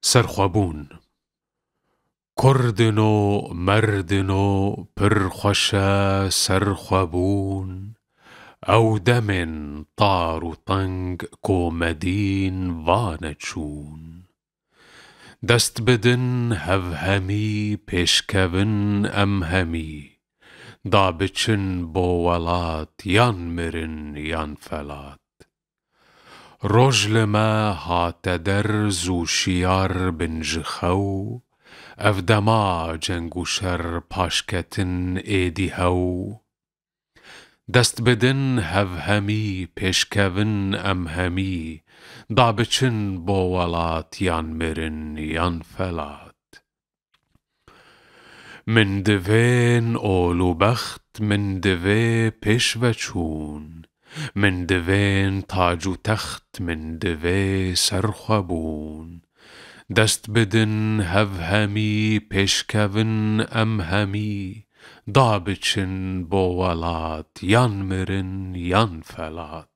سرخوابون کردنو مردنو پرخوشه سرخوابون او دمن طار و طنگ کومدین وانچون دست بدن هفهمی پیشکون امهمی دابچن بوالات یان مرن یان فلات رجل هات در زوشیار بنجخو افدما جنگوشر پاشکتن ایدی هو دست بدن هفهمی پیشکون امهمی دابچن بوالات یان مرن یان فلات من دوین اولو بخت من دوی پیشوچون من دوین تاج و تخت من دوی سرخوابون دست بدن هفهمی پیشکون امهمی دابچن بوالات یان مرن یان فلات